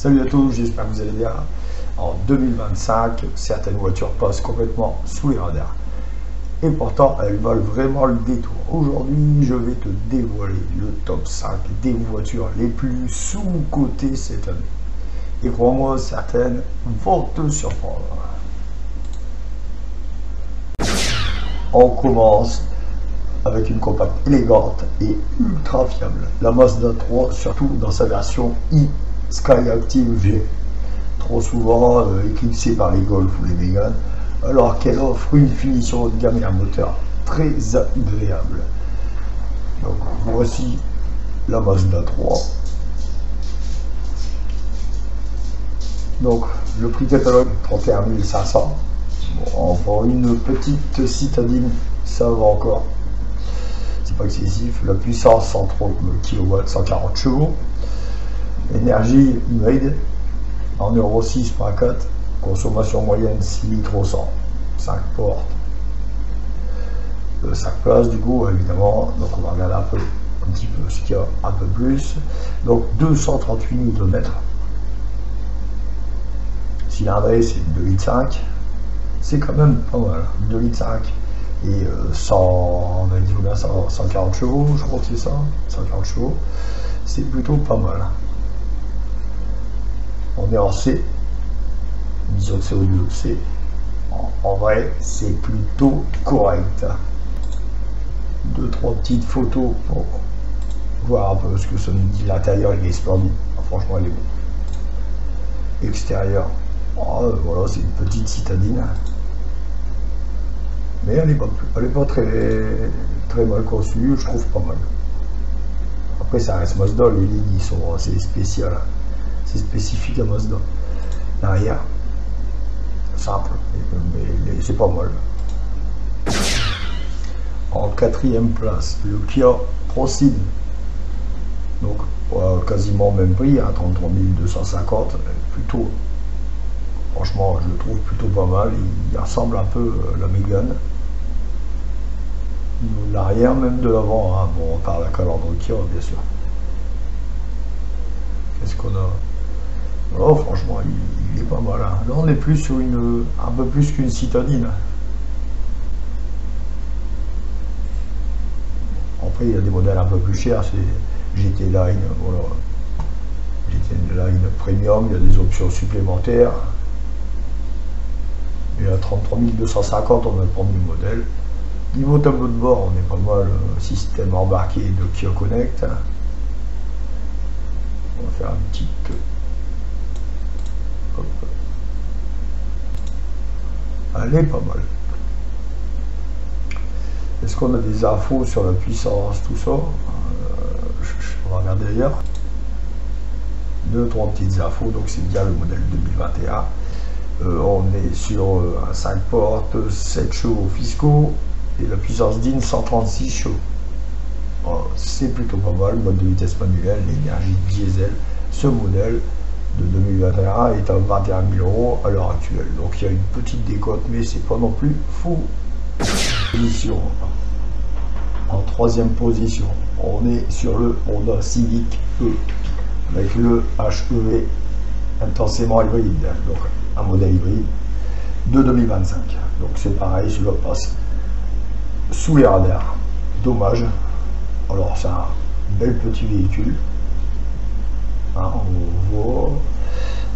Salut à tous, j'espère que vous allez bien. En 2025, certaines voitures passent complètement sous les radars. Et pourtant, elles valent vraiment le détour. Aujourd'hui, je vais te dévoiler le top 5 des voitures les plus sous-cotées cette année. Et crois-moi, certaines vont te surprendre. On commence avec une compacte élégante et ultra fiable. La Mazda 3, surtout dans sa version e-Skyactiv G. Trop souvent éclipsée par les Golf ou les Mégane, alors qu'elle offre une finition haut de gamme et un moteur très agréable. Donc voici la Mazda 3. Donc le prix catalogue 31 500. Bon, pour une petite citadine, ça va encore. C'est pas excessif. La puissance 103 kW, 140 chevaux. Énergie hybride en Euro 6.4. Consommation moyenne 6 litres au 100. 5 portes. 5 places du coup évidemment. Donc on va regarder un petit peu ce qu'il y a un peu plus. Donc 238 Nm. Cylindrée c'est 2,5 litres. C'est quand même pas mal. 2,5 litres. Et 140 chevaux, je crois que c'est ça. 140 chevaux. C'est plutôt pas mal. On est en C. Émission de CO2, C. En vrai, c'est plutôt correct. 2-3 petites photos pour voir un peu ce que ça nous dit. L'intérieur, il est splendide. Franchement, il est bon. Extérieur, voilà, c'est une petite citadine. Mais elle n'est pas très mal conçue, je trouve pas mal. Après, ça reste Mazda, les lignes ils sont assez spéciales. C'est spécifique à Mazda. L'arrière, simple, mais c'est pas mal. En quatrième place, le Kia Proceed. Donc, quasiment même prix, hein, 33 250, plutôt. Franchement, je le trouve plutôt pas mal. Il ressemble un peu à la Mégane. L'arrière, même de l'avant. Hein. Bon, on parle à calandre Kia, bien sûr. Qu'est-ce qu'on a? Oh, franchement, il est pas mal. Hein. Là, on est plus sur un peu plus qu'une citadine. Après, il y a des modèles un peu plus chers. C'est GT Line. Voilà. GT Line Premium. Il y a des options supplémentaires. Et à 33 250, on a le premier modèle. Niveau tableau de bord, on est pas mal. Système embarqué de Kia Connect. On va faire un petit. Hop. Elle est pas mal. Est-ce qu'on a des infos sur la puissance, tout ça? On va regarder ailleurs. 2-3 petites infos, donc c'est bien le modèle 2021. On est sur un 5 portes, 7 chevaux fiscaux et la puissance DIN 136 chevaux. C'est plutôt pas mal, mode de vitesse manuelle, l'énergie diesel. Ce modèle de 2021 est à 21 000 € à l'heure actuelle. Donc il y a une petite décote, mais c'est pas non plus fou. Position. En troisième position, on est sur le Honda Civic E avec le HEV intensément hybride. Donc un modèle hybride de 2025. Donc c'est pareil, celui-là passe sous les radars. Dommage. Alors c'est un bel petit véhicule. Hein, on voit.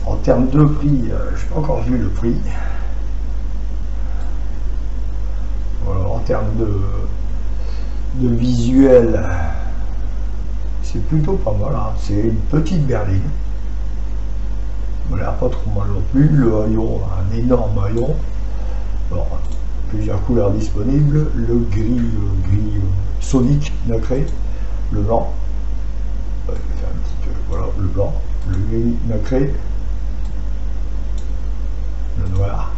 En termes de prix, je n'ai pas encore vu le prix. Voilà, en termes de visuel, c'est plutôt pas mal. Hein. C'est une petite berline. On n'a pas trop mal non plus. Le haillon, un énorme haillon. Alors, plusieurs couleurs disponibles. Le gris Sonic nacré. Le blanc. Je vais faire un petit peu. Voilà, le blanc. Le gris nacré. Le noir.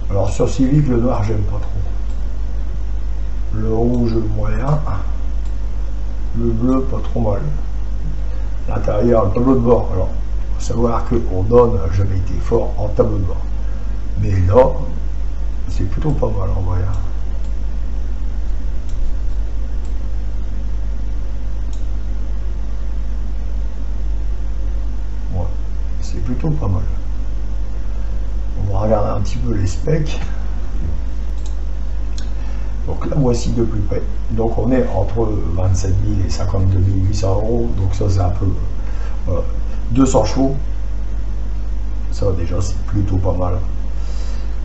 Alors sur Civic, le noir, j'aime pas trop. Le rouge, moyen. Le bleu, pas trop mal. L'intérieur, le tableau de bord. Alors, savoir que Honda n'a jamais été fort en tableau de bord. Mais là, c'est plutôt pas mal en vrai. plutôt pas mal. On va regarder un petit peu les specs. Donc là voici de plus près. Donc on est entre 27 000 et 52 800 euros. Donc ça c'est un peu 200 chevaux. Ça déjà c'est plutôt pas mal.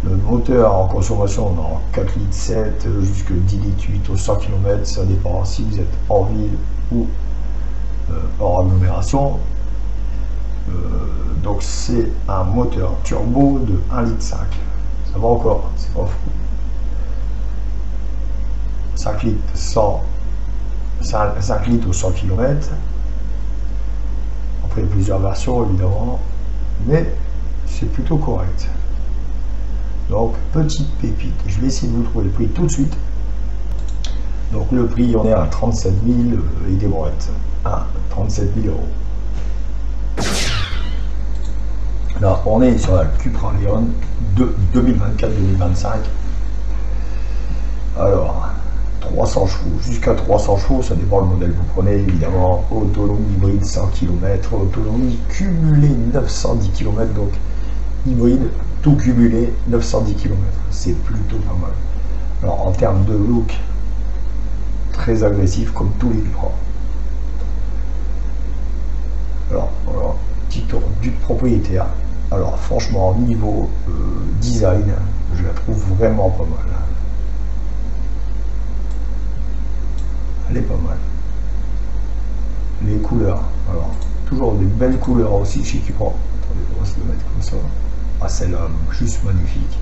Le moteur en consommation on est en 4 litres 7 jusqu'à 10 litres 8 au 100 km. Ça dépend si vous êtes hors ville ou hors agglomération. Donc c'est un moteur turbo de 1 litre 5. Ça va encore, c'est pas fou. 5 litres 100, 5 litres au 100 km. Après, il y a plusieurs versions évidemment, mais c'est plutôt correct. Donc, petite pépite. Je vais essayer de vous trouver le prix tout de suite. Donc, le prix, on est à 37 000 et des brouettes. 37 000 euros. Là, on est sur la Cupra Leon de 2024-2025. Alors, 300 chevaux, jusqu'à 300 chevaux, ça dépend le modèle que vous prenez, évidemment. Autonomie hybride 100 km, autonomie cumulée 910 km, donc hybride, tout cumulé 910 km. C'est plutôt pas mal. Alors, en termes de look, très agressif comme tous les Cupra. Alors, voilà, petit tour du propriétaire. Alors, franchement, niveau design, je la trouve vraiment pas mal. Elle est pas mal. Les couleurs, alors toujours des belles couleurs aussi chez Cupra. Attendez, on va se le mettre comme ça. Ah, celle-là, juste magnifique.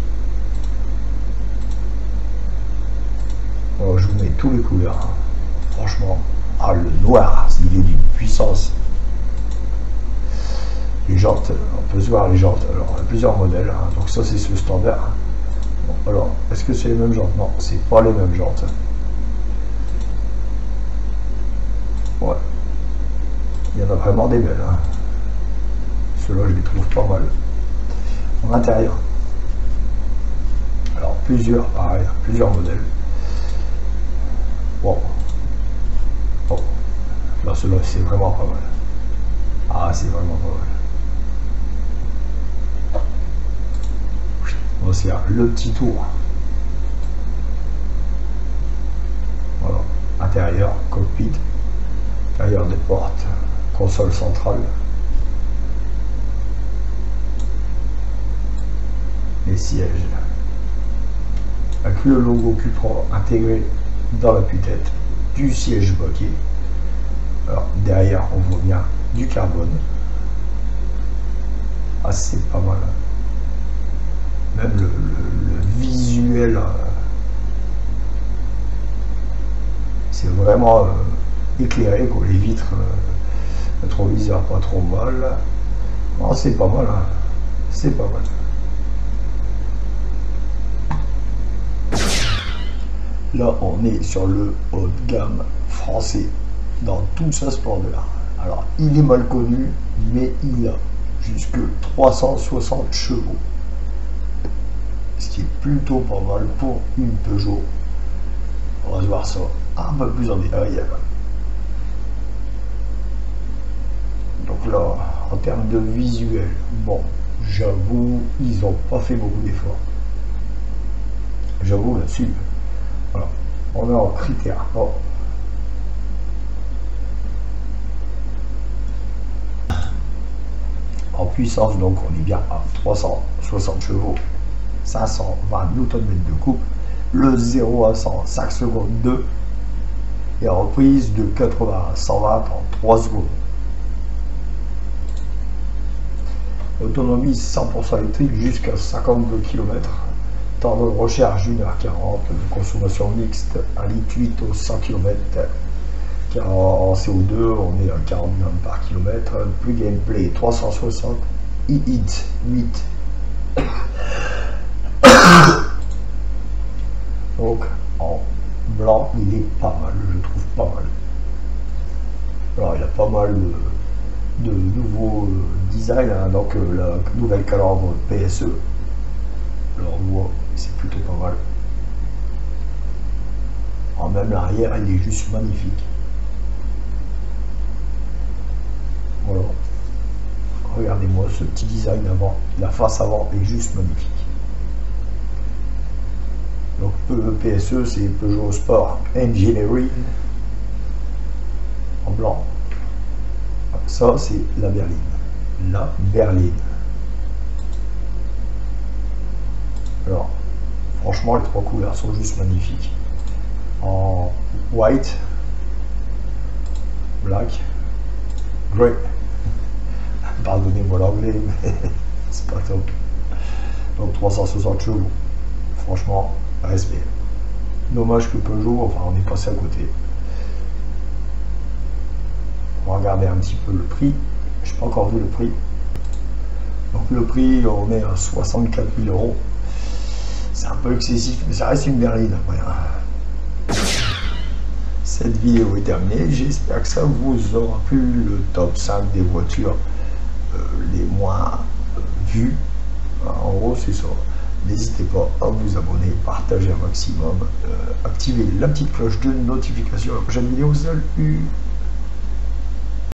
Alors, je vous mets tous les couleurs. Franchement, ah, le noir, il est d'une puissance. Les jantes, on peut se voir les jantes. Alors, il y a plusieurs modèles. Donc ça, c'est ce standard. Bon, alors, est-ce que c'est les mêmes jantes? Non, c'est pas les mêmes jantes. Ouais, il y en a vraiment des belles. Ceux-là, je les trouve pas mal. En intérieur, alors plusieurs, pareil, plusieurs modèles. Bon, là, ceux-là, c'est vraiment pas mal. Ah, c'est vraiment pas mal. On va se faire le petit tour. Voilà, intérieur, cockpit. Intérieur des portes, console centrale, les sièges, avec le logo Cupra intégré dans la tête du siège bloqué. Alors derrière on voit bien du carbone. Ah, c'est pas mal. Même le visuel, c'est vraiment éclairé, quoi. Les vitres, le rétroviseur pas trop mal. Non, c'est pas mal, c'est pas mal. Là on est sur le haut de gamme français dans toute sa splendeur. Alors il est mal connu, mais il a jusque 360 chevaux, ce qui est plutôt pas mal pour une Peugeot. On va voir ça un peu plus en détail. Donc là, en termes de visuel, bon, j'avoue, ils n'ont pas fait beaucoup d'efforts. J'avoue là-dessus. Voilà. On est en critère. Oh. En puissance, donc on est bien à 360 chevaux, 520 Nm de couple, le 0 à 100, 5 secondes 2, et reprise de 80 à 120 en 3 secondes. Autonomie 100% électrique jusqu'à 52 km. Temps de recharge 1h40. Consommation mixte 1,8 litre au 100 km. En CO2, on est à 40 grammes par kilomètre. Plus gameplay 360 i8 8. Donc en blanc, il est pas mal, je trouve pas mal. Alors il y a pas mal de nouveaux designs, donc la nouvelle calandre PSE. Alors on voit, c'est plutôt pas mal. En même l'arrière, il est juste magnifique. Voilà. Regardez-moi ce petit design avant, la face avant est juste magnifique. Donc PSE, c'est Peugeot Sport Engineering en blanc. Ça, c'est la berline. La berline. Alors, franchement, les trois couleurs sont juste magnifiques. En white, black, grey. Pardonnez-moi l'anglais, mais c'est pas top. Donc 360 chevaux. Franchement, respect. Dommage que Peugeot, enfin on est passé à côté. On va regarder un petit peu le prix. Je n'ai pas encore vu le prix. Donc le prix, on est à 64 000 €. C'est un peu excessif, mais ça reste une berline. Après, hein. Cette vidéo est terminée. J'espère que ça vous aura plu. Le top 5 des voitures les moins vues. En gros, c'est ça. N'hésitez pas à vous abonner, partager un maximum, activer la petite cloche de notification à la prochaine vidéo. Salut!